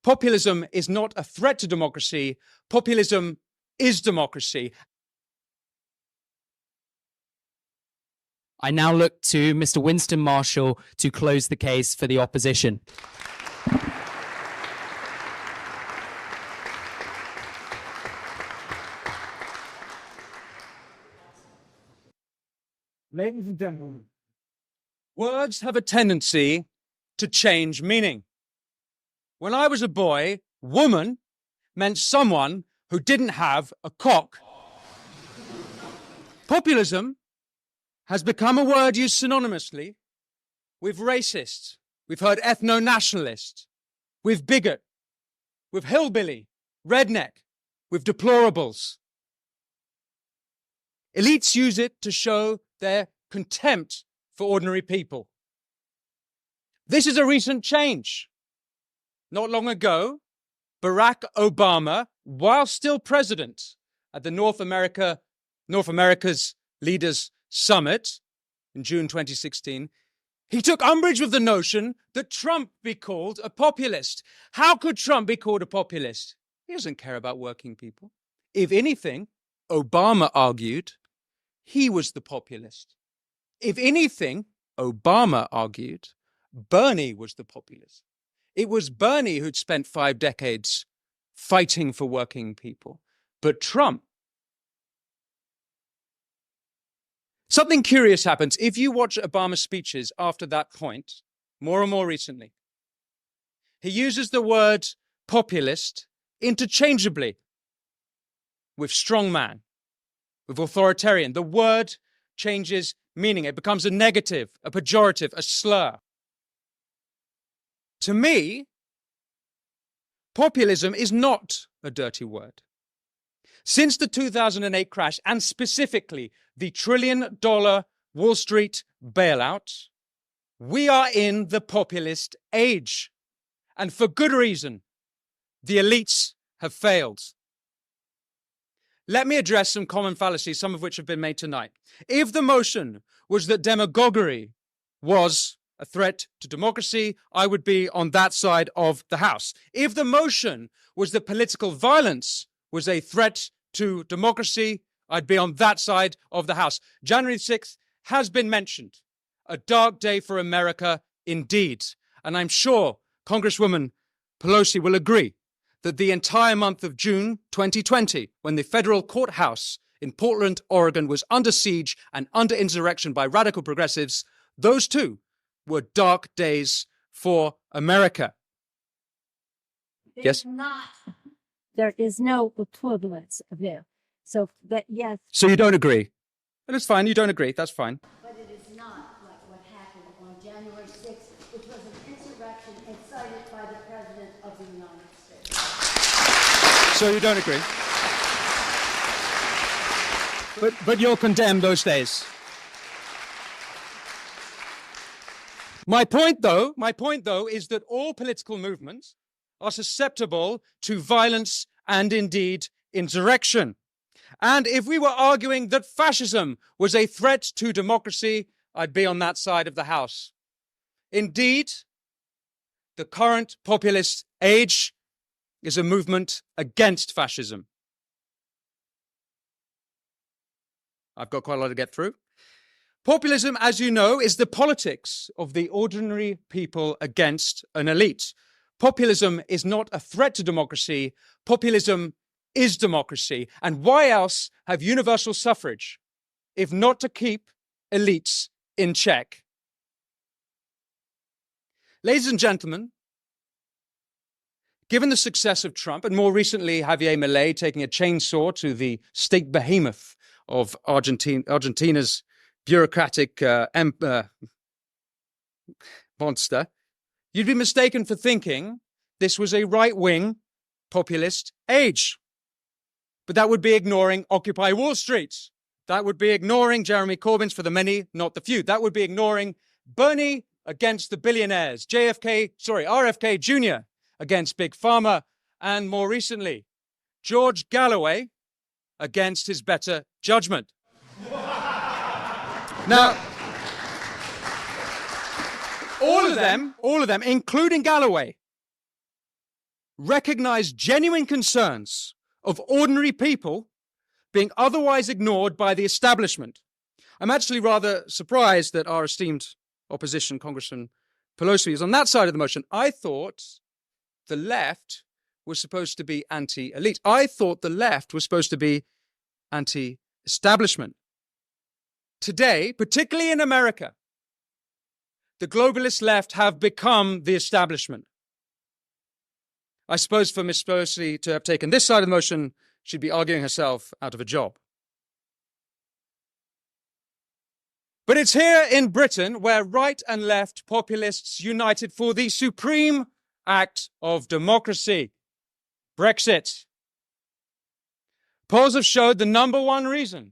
Populism is not a threat to democracy. Populism is democracy. I now look to Mr. Winston Marshall to close the case for the opposition. Ladies and gentlemen, words have a tendency to change meaning. When I was a boy, woman meant someone who didn't have a cock. Populism has become a word used synonymously with racist. We've heard ethno-nationalist, with bigot, with hillbilly, redneck, with deplorables. Elites use it to show their contempt for ordinary people. This is a recent change. Not long ago, Barack Obama, while still president at the North America's Leaders Summit in June 2016, he took umbrage with the notion that Trump be called a populist. How could Trump be called a populist? He doesn't care about working people. If anything, Obama argued, he was the populist. If anything, Obama argued, Bernie was the populist. It was Bernie who'd spent 5 decades fighting for working people. But Trump. Something curious happens. If you watch Obama's speeches after that point, more and more recently, he uses the word populist interchangeably with strongman, with authoritarian. The word changes meaning. It becomes a negative, a pejorative, a slur. To me, populism is not a dirty word. Since the 2008 crash, and specifically the $1 trillion Wall Street bailout, we are in the populist age. And for good reason. The elites have failed. Let me address some common fallacies, some of which have been made tonight. If the motion was that demagoguery was a threat to democracy, I would be on that side of the House. If the motion was that political violence was a threat to democracy, I'd be on that side of the House. January 6th has been mentioned. A dark day for America indeed. And I'm sure Congresswoman Pelosi will agree that the entire month of June 2020, when the federal courthouse in Portland, Oregon was under siege and under insurrection by radical progressives, those too were dark days for America. Yes? There is no equivalence of it. So that, yes. So you don't agree? And it's fine, you don't agree, that's fine. But it is not like what happened on January 6th, which was an insurrection incited by the President of the United States. So you don't agree? But you'll condemn those days. My point though, is that all political movements are susceptible to violence and indeed insurrection. And if we were arguing that fascism was a threat to democracy, I'd be on that side of the House. Indeed, the current populist age is a movement against fascism. I've got quite a lot to get through. Populism, as you know, is the politics of the ordinary people against an elite. Populism is not a threat to democracy. Populism is democracy. And why else have universal suffrage if not to keep elites in check? Ladies and gentlemen, given the success of Trump, and more recently Javier Milei taking a chainsaw to the state behemoth of Argentina's bureaucratic monster, you'd be mistaken for thinking this was a right-wing populist age. But that would be ignoring Occupy Wall Street. That would be ignoring Jeremy Corbyn's for the many, not the few. That would be ignoring Bernie against the billionaires, RFK Jr. against Big Pharma, and more recently, George Galloway against his better judgment. Now, all of them, including Galloway, recognized genuine concerns of ordinary people being otherwise ignored by the establishment. I'm actually rather surprised that our esteemed opposition, Congressman Pelosi, is on that side of the motion. I thought the left was supposed to be anti-elite. I thought the left was supposed to be anti-establishment. Today, particularly in America, the globalist left have become the establishment. I suppose for Ms. Pelosi to have taken this side of the motion, she'd be arguing herself out of a job. But it's here in Britain where right and left populists united for the supreme act of democracy, Brexit. Polls have showed the number one reason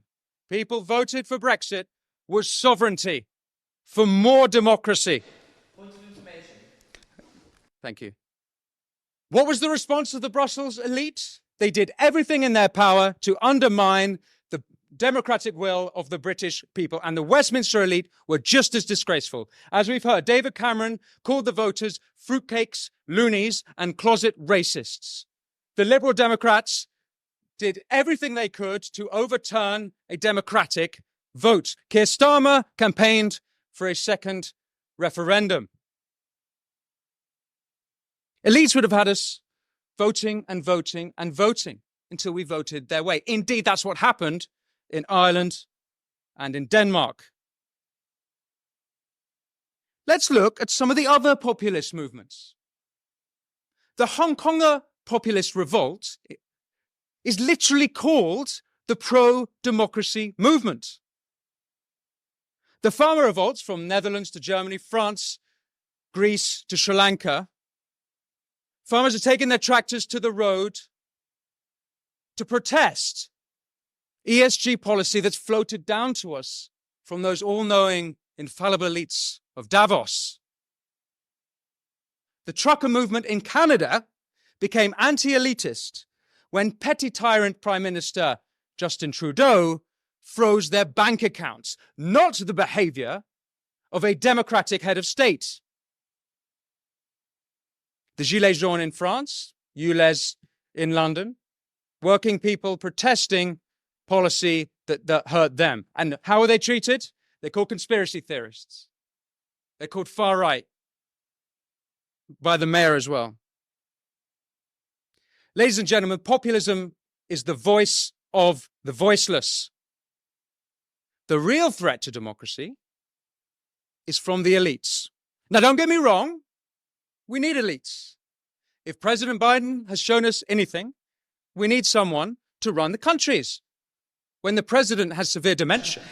people voted for Brexit was sovereignty, for more democracy. Point of information. Thank you. What was the response of the Brussels elite? They did everything in their power to undermine the democratic will of the British people, and the Westminster elite were just as disgraceful. As we've heard, David Cameron called the voters fruitcakes, loonies, and closet racists. The Liberal Democrats did everything they could to overturn a democratic vote. Keir Starmer campaigned for a second referendum. Elites would have had us voting and voting and voting until we voted their way. Indeed, that's what happened in Ireland and in Denmark. Let's look at some of the other populist movements. The Hong Konger populist revolt is literally called the pro-democracy movement. The farmer revolts from Netherlands to Germany, France, Greece to Sri Lanka. Farmers are taking their tractors to the road to protest ESG policy that's floated down to us from those all-knowing, infallible elites of Davos. The trucker movement in Canada became anti-elitist when petty tyrant Prime Minister Justin Trudeau froze their bank accounts, not the behavior of a democratic head of state. The Gilets jaunes in France, ULEZ in London, working people protesting policy that hurt them. And how are they treated? They're called conspiracy theorists. They're called far right by the mayor as well. Ladies and gentlemen, populism is the voice of the voiceless. The real threat to democracy is from the elites. Now, don't get me wrong. We need elites. If President Biden has shown us anything, we need someone to run the countries. When the president has severe dementia,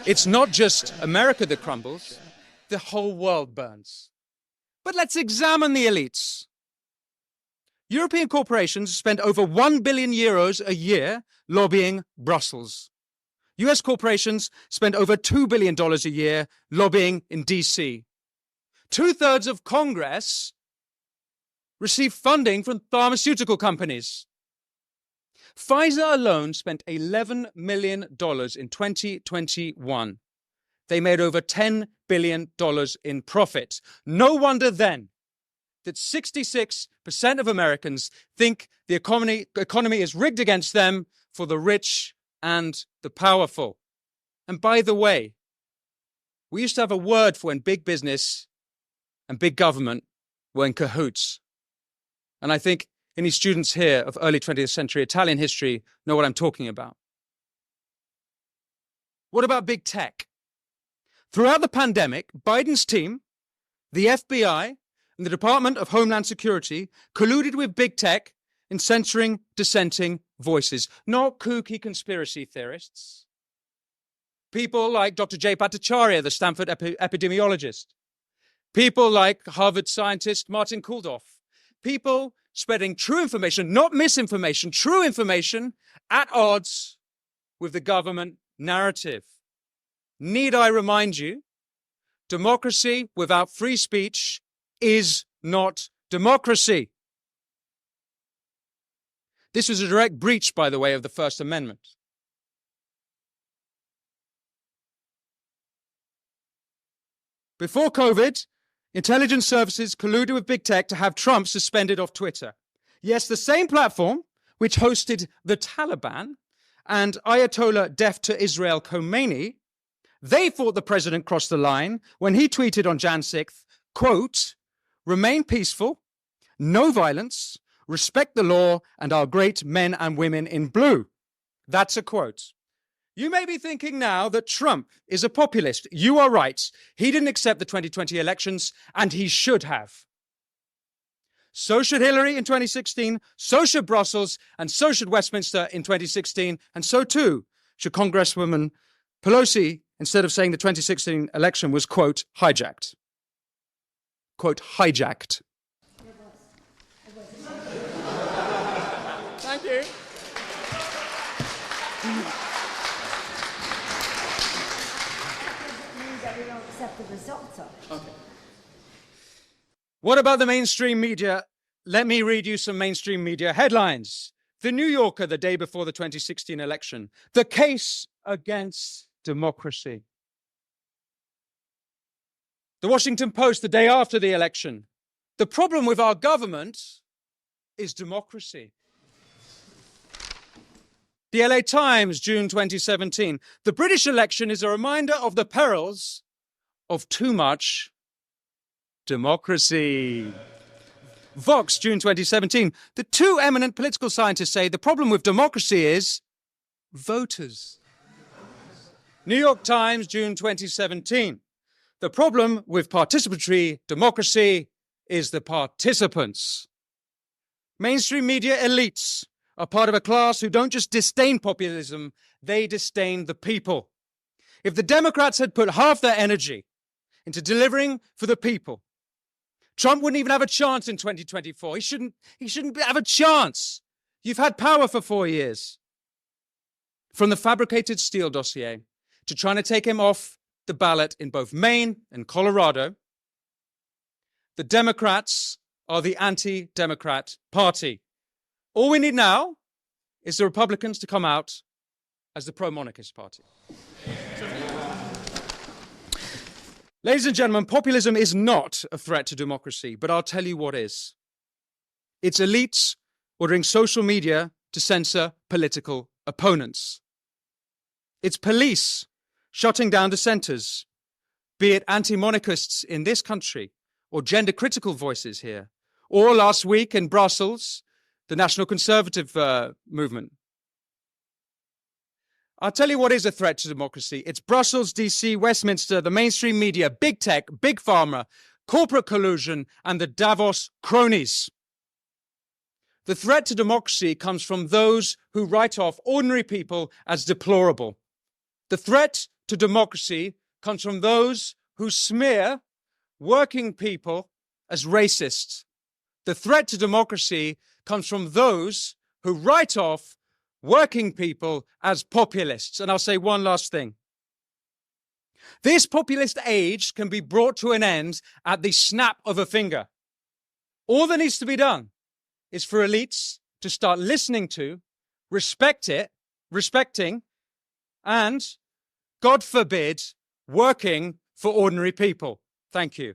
it's not just America that crumbles, the whole world burns. But let's examine the elites. European corporations spend over 1 billion euros a year lobbying Brussels. US corporations spend over $2 billion a year lobbying in DC. 2/3 of Congress receive funding from pharmaceutical companies. Pfizer alone spent $11 million in 2021. They made over $10 billion in profit. No wonder then that 66% of Americans think the economy is rigged against them for the rich and the powerful. And by the way, we used to have a word for when big business and big government were in cahoots. And I think any students here of early 20th century Italian history know what I'm talking about. What about big tech? Throughout the pandemic, Biden's team, the FBI, and the Department of Homeland Security colluded with big tech in censoring dissenting voices, not kooky conspiracy theorists. People like Dr. Jay Bhattacharya, the Stanford epidemiologist. People like Harvard scientist Martin Kulldorff. People spreading true information, not misinformation, true information at odds with the government narrative. Need I remind you, democracy without free speech is not democracy. This was a direct breach, by the way, of the First Amendment. Before COVID, Intelligence services colluded with big tech to have Trump suspended off Twitter. Yes, the same platform which hosted the Taliban and Ayatollah deaf to Israel Khomeini, they thought the president crossed the line when he tweeted on Jan 6th, quote, "Remain peaceful, no violence, respect the law and our great men and women in blue." That's a quote. You may be thinking now that Trump is a populist. You are right. He didn't accept the 2020 elections, and he should have. So should Hillary in 2016, so should Brussels, and so should Westminster in 2016, and so too should Congresswoman Pelosi, instead of saying the 2016 election was, quote, hijacked. Quote, hijacked. Thank you. Means that we don't accept the results of it. Okay. What about the mainstream media? Let me read you some mainstream media headlines. The New Yorker, the day before the 2016 election. The case against democracy. The Washington Post, the day after the election. The problem with our government is democracy. The LA Times, June 2017. The British election is a reminder of the perils of too much democracy. Vox, June 2017. The two eminent political scientists say the problem with democracy is voters. New York Times, June 2017. The problem with participatory democracy is the participants. Mainstream media elites are part of a class who don't just disdain populism, they disdain the people. If the Democrats had put half their energy into delivering for the people, Trump wouldn't even have a chance in 2024. He shouldn't have a chance. You've had power for 4 years. From the fabricated Steele dossier to trying to take him off the ballot in both Maine and Colorado, the Democrats are the anti-Democrat party. All we need now is the Republicans to come out as the pro-monarchist party. Ladies and gentlemen, populism is not a threat to democracy, but I'll tell you what is. It's elites ordering social media to censor political opponents. It's police shutting down dissenters, be it anti-monarchists in this country or gender-critical voices here, or last week in Brussels, the National Conservative movement. I'll tell you what is a threat to democracy. It's Brussels, DC, Westminster, the mainstream media, big tech, big pharma, corporate collusion, and the Davos cronies. The threat to democracy comes from those who write off ordinary people as deplorable. The threat to democracy comes from those who smear working people as racists. The threat to democracy comes from those who write off working people as populists. And I'll say one last thing. This populist age can be brought to an end at the snap of a finger. All that needs to be done is for elites to start listening to, respecting, and, God forbid, working for ordinary people. Thank you.